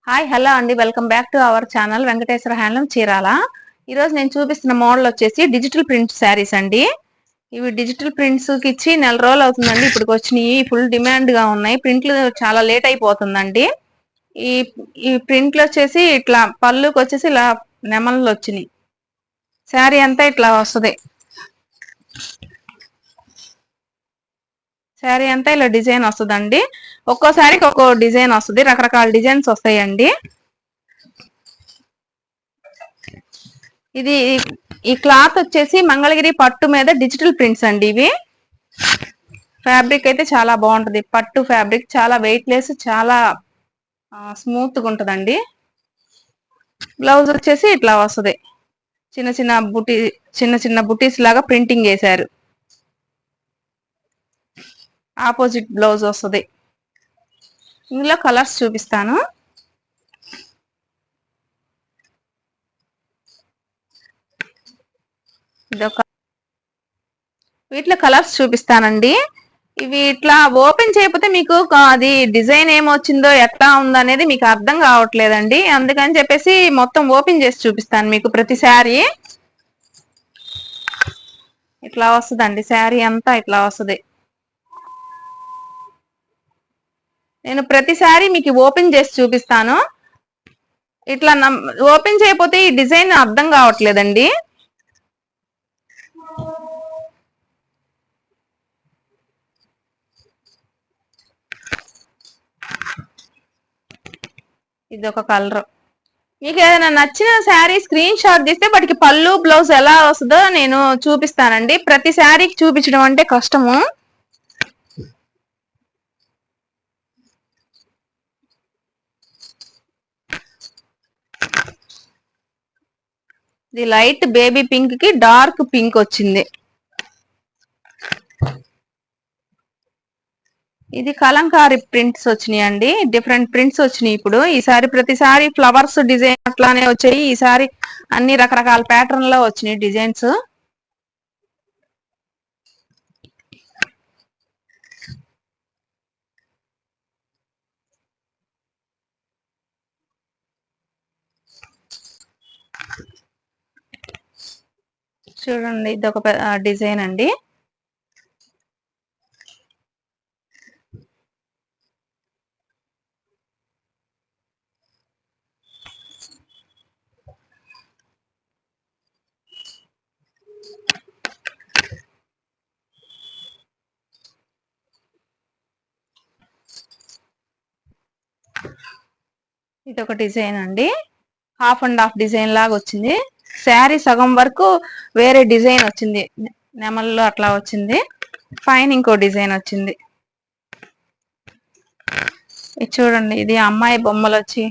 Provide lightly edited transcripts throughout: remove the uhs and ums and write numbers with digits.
Hi hello అండి, welcome back to our channel Venkateswara handloom Chirala. ఈరోజు నేను చూపిస్తున్న మోడల్ వచ్చేసి డిజిటల్ ప్రింట్ శారీస్ అండి. ఇవి డిజిటల్ ప్రింట్స్ కి ఇచ్చి నెల రోజులు అవుతుందండి. ఇప్పుడు వచ్చినాయి, ఫుల్ డిమాండ్ గా ఉన్నాయి. ప్రింట్లు చాలా లేట్ అయిపోతుందండి. ఈ ఈ ప్రింట్లు వచ్చేసి ఇట్లా పళ్ళుకి వచ్చేసి ఇలా నెమళ్ళు వచ్చినాయి. శారీ అంతా ఇట్లా వస్తుంది. శారీ అంతా ఇలా డిజైన్ వస్తుందండి. ఒక్కోసారికి ఒక్కో డిజైన్ వస్తుంది, రకరకాల డిజైన్స్ వస్తాయండి. ఇది ఈ క్లాత్ వచ్చేసి మంగళగిరి పట్టు మీద డిజిటల్ ప్రింట్స్ అండి. ఇవి ఫ్యాబ్రిక్ అయితే చాలా బాగుంటది. పట్టు ఫ్యాబ్రిక్ చాలా వెయిట్ లెస్, చాలా స్మూత్ గా ఉంటదండి. బ్లౌజ్ వచ్చేసి ఇట్లా వస్తుంది. చిన్న చిన్న బుటీస్ లాగా ప్రింటింగ్ చేశారు. ఆపోజిట్ బ్లౌజ్ వస్తుంది. ఇందులో కలర్స్ చూపిస్తాను. వీటిలో కలర్స్ చూపిస్తానండి. ఇవి ఇట్లా ఓపెన్ చేయకపోతే మీకు అది డిజైన్ ఏమొచ్చిందో ఎట్లా ఉందనేది మీకు అర్థం కావట్లేదండి. అందుకని చెప్పేసి మొత్తం ఓపెన్ చేసి చూపిస్తాను మీకు. ప్రతి శారీ ఇట్లా వస్తుందండి. శారీ అంతా ఇట్లా వస్తుంది. నేను ప్రతి శారీ మీకు ఓపెన్ చేసి చూపిస్తాను. ఇట్లా ఓపెన్ చేయకపోతే ఈ డిజైన్ అర్థం కావట్లేదండి. ఇది ఒక కలర్. మీకు ఏదైనా నచ్చిన శారీ స్క్రీన్ షాట్ తీస్తే వాటికి పళ్ళు బ్లౌజ్ ఎలా వస్తుందో నేను చూపిస్తానండి. ప్రతి శారీకి చూపించడం అంటే కష్టము. ఇది లైట్ బేబీ పింక్ కి డార్క్ పింక్ వచ్చింది. ఇది కలంకారీ ప్రింట్స్ వచ్చినాయి అండి. డిఫరెంట్ ప్రింట్స్ వచ్చినాయి. ఇప్పుడు ఈసారి ప్రతిసారి ఫ్లవర్స్ డిజైన్ అట్లానే వచ్చాయి. ఈసారి అన్ని రకరకాల ప్యాటర్న్ లో వచ్చినాయి డిజైన్స్. చూడండి, ఇది ఒక డిజైన్ అండి. ఇది ఒక డిజైన్ అండి. హాఫ్ అండ్ హాఫ్ డిజైన్ లాగా వచ్చింది. శారీ సగం వరకు వేరే డిజైన్ వచ్చింది. నెమల్లో అట్లా వచ్చింది. పైన ఇంకో డిజైన్ వచ్చింది. ఇది చూడండి, ఇది అమ్మాయి బొమ్మలు వచ్చి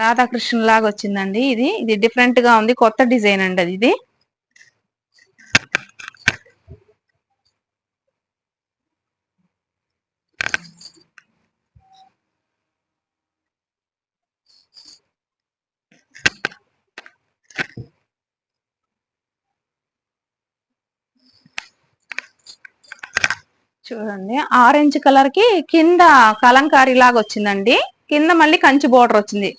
రాధాకృష్ణ లాగా వచ్చిందండి. ఇది డిఫరెంట్ గా ఉంది. కొత్త డిజైన్ అండి అది. ఇది చూడండి, ఆరెంజ్ కలర్ కి కింద కలంకారీ లాగా వచ్చిందండి. కింద మళ్ళీ కంచి బోర్డర్ వచ్చింది.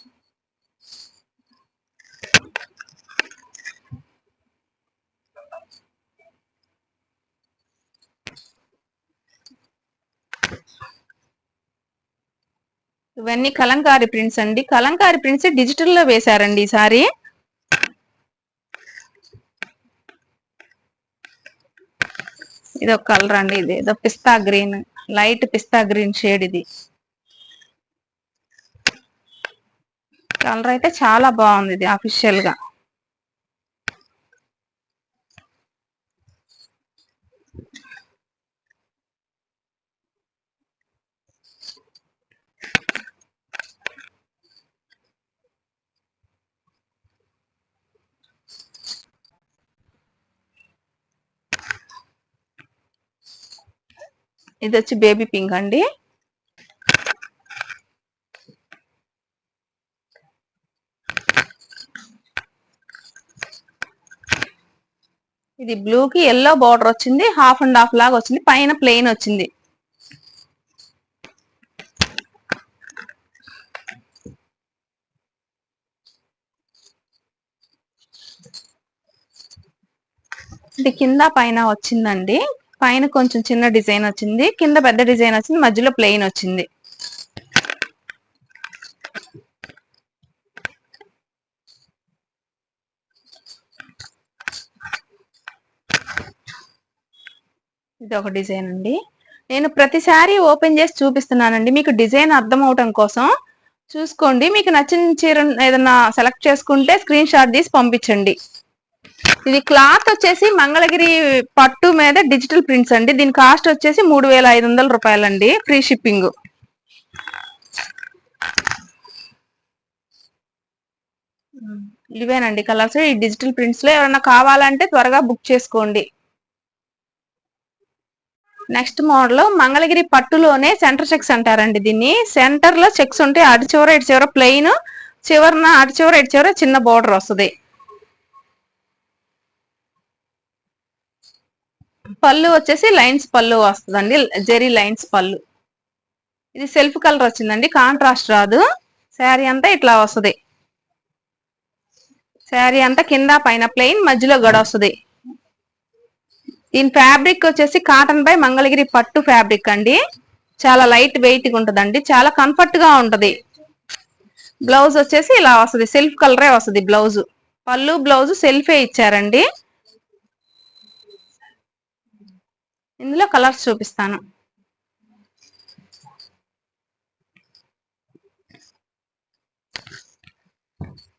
ఇవన్నీ కలంకారీ ప్రింట్స్ అండి. కలంకారీ ప్రింట్స్ డిజిటల్ లో వేశారండి ఈసారి. ఇది ఒక కలర్ అండి. ఇది ఏదో పిస్తా గ్రీన్, లైట్ పిస్తా గ్రీన్ షేడ్. ఇది కలర్ అయితే చాలా బాగుంది. ఇది అఫీషియల్ గా. ఇది వచ్చి బేబీ పింక్ అండి. ఇది బ్లూ కి ఎల్లో బార్డర్ వచ్చింది. హాఫ్ అండ్ హాఫ్ లాగా వచ్చింది. పైన ప్లెయిన్ వచ్చింది. ఇది కింద పైన వచ్చిందండి. పైన కొంచెం చిన్న డిజైన్ వచ్చింది, కింద పెద్ద డిజైన్ వచ్చింది, మధ్యలో ప్లెయిన్ వచ్చింది. ఇది ఒక డిజైన్ అండి. నేను ప్రతిసారి ఓపెన్ చేసి చూపిస్తున్నానండి, మీకు డిజైన్ అర్థం అవటం కోసం. చూసుకోండి, మీకు నచ్చిన చీర ఏదన్నా సెలెక్ట్ చేసుకుంటే స్క్రీన్ షాట్ తీసి పంపించండి. ఇది క్లాత్ వచ్చేసి మంగళగిరి పట్టు మీద డిజిటల్ ప్రింట్స్ అండి. దీని కాస్ట్ వచ్చేసి 3500 రూపాయలండి, ఫ్రీ షిప్పింగ్. ఇవేనండి కలర్స్. ఈ డిజిటల్ ప్రింట్స్ లో ఎవరైనా కావాలంటే త్వరగా బుక్ చేసుకోండి. నెక్స్ట్ మోడల్ మంగళగిరి పట్టులోనే సెంటర్ చెక్స్ అంటారండి దీన్ని. సెంటర్ లో చెక్స్ ఉంటాయి, అటు చివర ఇటు చివర ప్లెయిన్, చివరన అటు చివర ఇటు చివర చిన్న బోర్డర్ వస్తుంది. పళ్ళు వచ్చేసి లైన్స్ పళ్ళు వస్తుందండి, జెరీ లైన్స్ పళ్ళు. ఇది సెల్ఫ్ కలర్ వచ్చిందండి, కాంట్రాస్ట్ రాదు. శారీ అంతా ఇట్లా వస్తుంది. శారీ అంతా కింద పైన ప్లెయిన్, మధ్యలో గడ వస్తుంది. దీని ఫ్యాబ్రిక్ వచ్చేసి కాటన్ బై మంగళగిరి పట్టు ఫ్యాబ్రిక్ అండి. చాలా లైట్ వెయిట్ గా ఉంటదండి, చాలా కంఫర్ట్ గా ఉంటది. బ్లౌజ్ వచ్చేసి ఇలా వస్తుంది, సెల్ఫ్ కలరే వస్తుంది బ్లౌజ్. పళ్ళు బ్లౌజ్ సెల్ఫే ఇచ్చారండి. ఇందులో కలర్స్ చూపిస్తాను.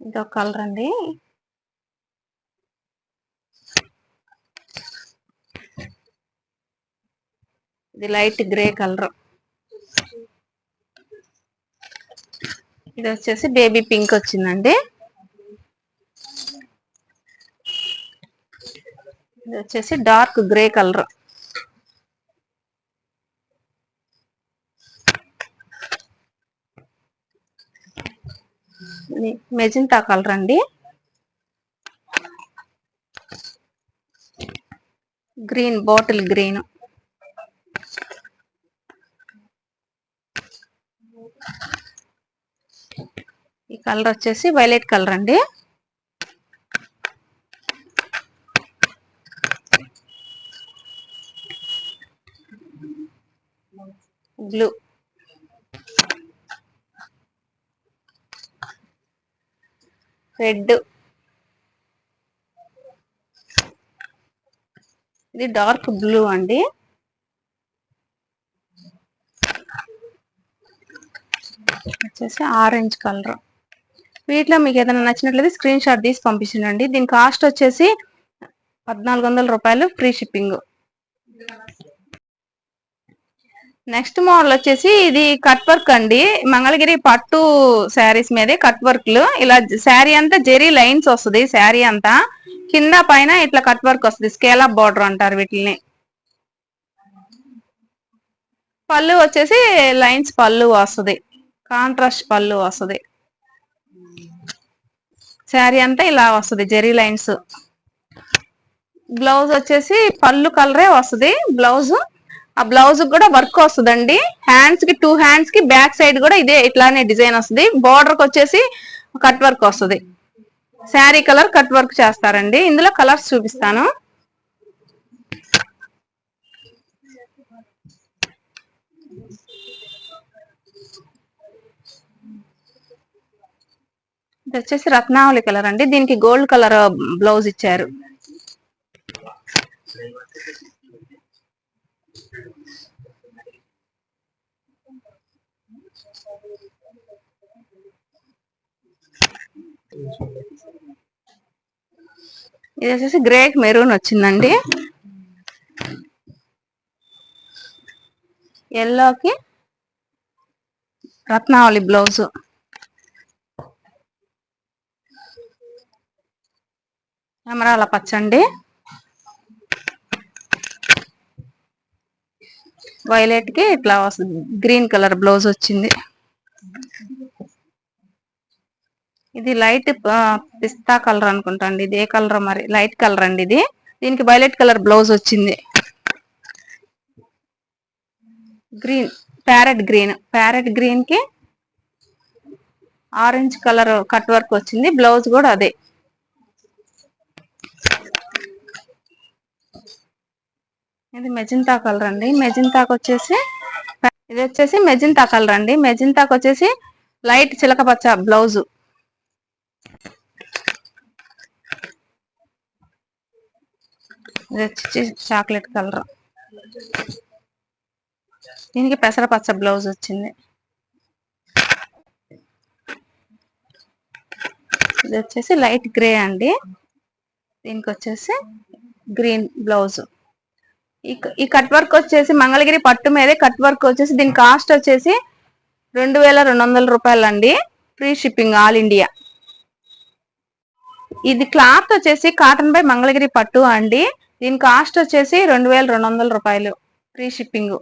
ఇదొక కలర్ అండి. ఇది లైట్ గ్రే కలర్. ఇది వచ్చేసి బేబీ పింక్ వచ్చిందండి. ఇది వచ్చేసి dark grey colour. Magenta colour అండి. Green, bottle green. ఈ కలర్ వచ్చేసి వైలెట్ కలర్ అండి. బ్లూ. రెడ్. ఇది డార్క్ బ్లూ అండి. వచ్చేసి ఆరెంజ్ కలర్. వీటిలో మీకు ఏదైనా నచ్చినట్లయితే స్క్రీన్ షాట్ తీసి పంపించండి. దీని కాస్ట్ వచ్చేసి 1400 రూపాయలు, ఫ్రీ షిప్పింగ్. నెక్స్ట్ మోడల్ వచ్చేసి ఇది కట్ వర్క్ అండి. మంగళగిరి పట్టు శారీస్ మీదే కట్ వర్క్లు. ఇలా శారీ అంతా జెరీ లైన్స్ వస్తుంది. శారీ అంతా కింద పైన ఇట్లా కట్ వర్క్ వస్తుంది, స్కేల్ అప్ బార్డర్ అంటారు వీటిని. పళ్ళు వచ్చేసి లైన్స్ పళ్ళు వస్తుంది, కాంట్రాస్ట్ పళ్ళు వస్తుంది. శారీ అంతా ఇలా వస్తుంది, జెరీ లైన్స్. బ్లౌజ్ వచ్చేసి పళ్ళు కలరే వస్తుంది బ్లౌజ్. ఆ బ్లౌజ్ కూడా వర్క్ వస్తుందండి. హ్యాండ్స్ కి, 2 హ్యాండ్స్ కి బ్యాక్ సైడ్ కూడా ఇదే ఇట్లానే డిజైన్ వస్తుంది. బోర్డర్ కి వచ్చేసి కట్ వర్క్ వస్తుంది. శారీ కలర్ కట్ వర్క్ చేస్తారండి. ఇందులో కలర్స్ చూపిస్తాను. ఇది వచ్చేసి రత్నావళి కలర్ అండి. దీనికి గోల్డ్ కలర్ బ్లౌజ్ ఇచ్చారు. ఇది వచ్చేసి గ్రే మెరూన్ వచ్చిందండి. ఎల్లోకి రత్నావళి బ్లౌజ్. ఎమరాల పచ్చండి. వైలెట్ కి ఇట్లా వస్తుంది, గ్రీన్ కలర్ బ్లౌజ్ వచ్చింది. ఇది లైట్ పిస్తా కలర్ అనుకుంటా అండి. ఇది ఏ కలర్ మరి, లైట్ కలర్ అండి ఇది. దీనికి వైలెట్ కలర్ బ్లౌజ్ వచ్చింది. Green, parrot green. Parrot green కి ఆరెంజ్ కలర్ కట్ వర్క్ వచ్చింది. బ్లౌజ్ కూడా అదే. ఇది మెజంతా కలర్ అండి. మెజంతాకు వచ్చేసి ఇది వచ్చేసి మెజంతా కలర్ అండి. మెజంతాకు వచ్చేసి లైట్ చిలక పచ్చ బ్లౌజ్. ఇది వచ్చి చాక్లెట్ కలర్. దీనికి పెసర పచ్చ బ్లౌజ్ వచ్చింది. ఇది వచ్చేసి లైట్ గ్రే అండి. దీనికి వచ్చేసి గ్రీన్ బ్లౌజ్. ఈ కట్ వర్క్ వచ్చేసి మంగళగిరి పట్టు మీదే కట్ వర్క్ వచ్చేసి దీని కాస్ట్ వచ్చేసి 2200 రూపాయలు అండి. Free shipping all India. ఇది క్లాత్ వచ్చేసి కాటన్ బై మంగళగిరి పట్టు అండి. దీని కాస్ట్ వచ్చేసి 2200 రూపాయలు ఫ్రీ షిప్పింగ్.